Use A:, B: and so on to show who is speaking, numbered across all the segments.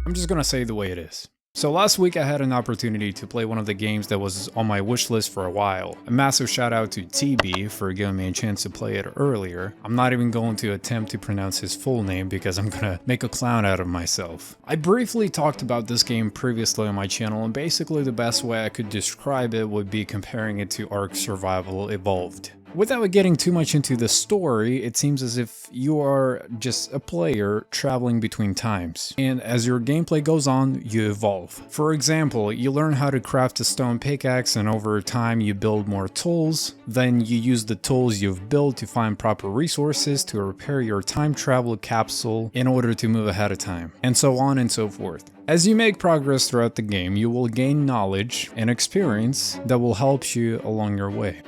A: I'm just gonna say it the way it is. So last week I had an opportunity to play one of the games that was on my wish list for a while. A massive shout out to TB for giving me a chance to play it earlier. I'm not even going to attempt to pronounce his full name because I'm gonna make a clown out of myself. I briefly talked about this game previously on my channel, and basically the best way I could describe it would be comparing it to Ark Survival Evolved. Without getting too much into the story, it seems as if you are just a player traveling between times. And as your gameplay goes on, you evolve. For example, you learn how to craft a stone pickaxe, and over time you build more tools. Then you use the tools you've built to find proper resources to repair your time travel capsule in order to move ahead of time, and so on and so forth. As you make progress throughout the game, you will gain knowledge and experience that will help you along your way.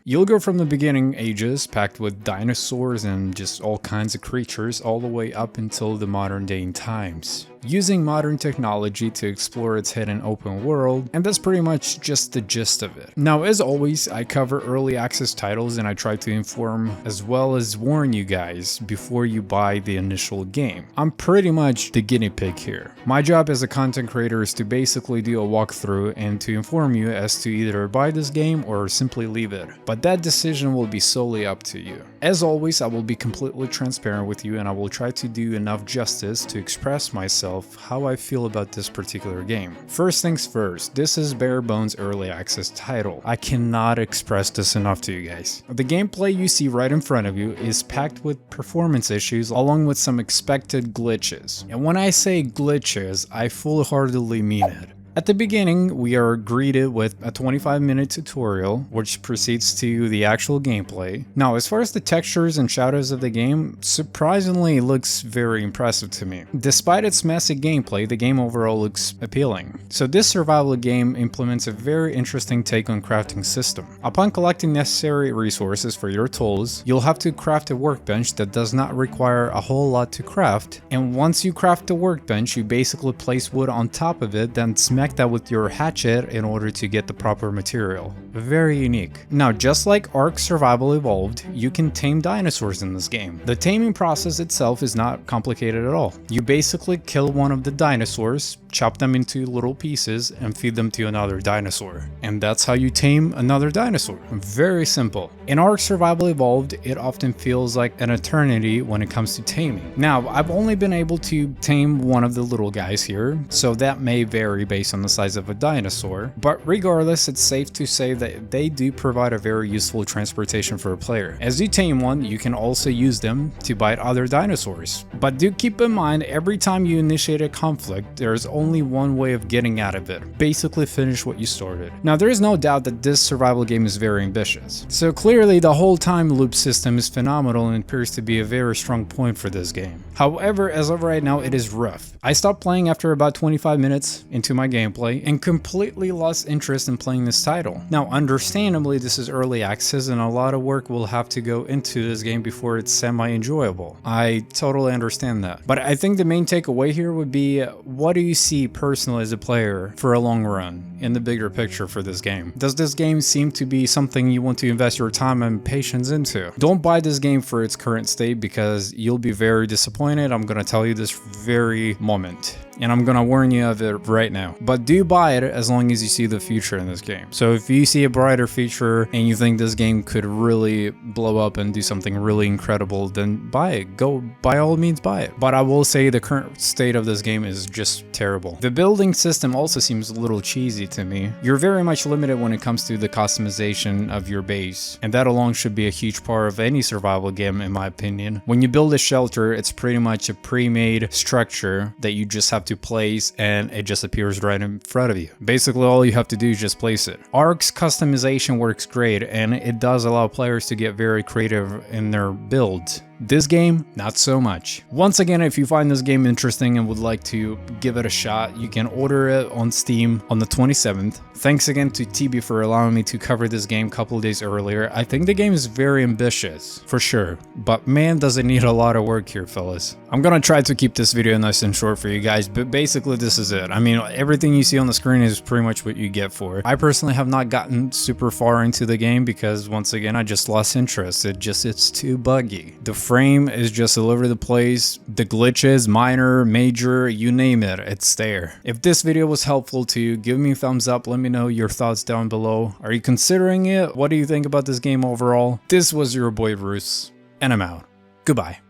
A: You'll go from the beginning ages, packed with dinosaurs and just all kinds of creatures, all the way up until the modern day times, using modern technology to explore its hidden open world, and that's pretty much just the gist of it. Now, as always, I cover early access titles and I try to inform as well as warn you guys before you buy the initial game. I'm pretty much the guinea pig here. My job as a content creator is to basically do a walkthrough and to inform you as to either buy this game or simply leave it. But that decision will be solely up to you. As always, I will be completely transparent with you, and I will try to do enough justice to express myself how I feel about this particular game. First things first, this is bare bones early access title. I cannot express this enough to you guys. The gameplay you see right in front of you is packed with performance issues along with some expected glitches. And when I say glitches, I full-heartedly mean it. At the beginning, we are greeted with a 25-minute tutorial, which proceeds to the actual gameplay. Now, as far as the textures and shadows of the game, surprisingly it looks very impressive to me. Despite its messy gameplay, the game overall looks appealing. So this survival game implements a very interesting take on crafting system. Upon collecting necessary resources for your tools, you'll have to craft a workbench that does not require a whole lot to craft, and once you craft the workbench, you basically place wood on top of it, then smash that with your hatchet in order to get the proper material. Very unique. Now, just like Ark Survival Evolved, you can tame dinosaurs in this game. The taming process itself is not complicated at all. You basically kill one of the dinosaurs, chop them into little pieces, and feed them to another dinosaur. And that's how you tame another dinosaur. Very simple. In Ark Survival Evolved, it often feels like an eternity when it comes to taming. Now, I've only been able to tame one of the little guys here, so that may vary based on the size of a dinosaur, but regardless, it's safe to say that they do provide a very useful transportation for a player. As you tame one, you can also use them to bite other dinosaurs. But do keep in mind, every time you initiate a conflict, there's only one way of getting out of it. Basically finish what you started. Now, there is no doubt that this survival game is very ambitious. So clearly the whole time loop system is phenomenal and appears to be a very strong point for this game. However, as of right now, it is rough. I stopped playing after about 25 minutes into my gameplay and completely lost interest in playing this title. Now, understandably, this is early access and a lot of work will have to go into this game before it's semi-enjoyable. I totally understand that. But I think the main takeaway here would be, what do you see personally as a player for a long run in the bigger picture for this game? Does this game seem to be something you want to invest your time and patience into? Don't buy this game for its current state because you'll be very disappointed. I'm gonna tell you this very moment, and I'm gonna warn you of it right now. But do buy it as long as you see the future in this game. So if you see a brighter future and you think this game could really blow up and do something really incredible, then buy it. Go, by all means, buy it. But I will say the current state of this game is just terrible. The building system also seems a little cheesy to me. You're very much limited when it comes to the customization of your base, and that alone should be a huge part of any survival game in my opinion. When you build a shelter, it's pretty much a pre-made structure that you just have to place and it just appears right in front of you. Basically, all you have to do is just place it. Ark's customization works great and it does allow players to get very creative in their builds. This game, not so much. Once again, if you find this game interesting and would like to give it a shot, you can order it on Steam on the 27th. Thanks again to TB for allowing me to cover this game a couple of days earlier. I think the game is very ambitious, for sure, but man, does it need a lot of work here, fellas. I'm gonna try to keep this video nice and short for you guys, but basically this is it. I mean, everything you see on the screen is pretty much what you get for it. I personally have not gotten super far into the game because, once again, I just lost interest. It's too buggy. The frame is just all over the place. The glitches, minor, major, you name it, it's there. If this video was helpful to you, give me a thumbs up. Let me know your thoughts down below. Are you considering it? What do you think about this game overall? This was your boy Roos, and I'm out. Goodbye.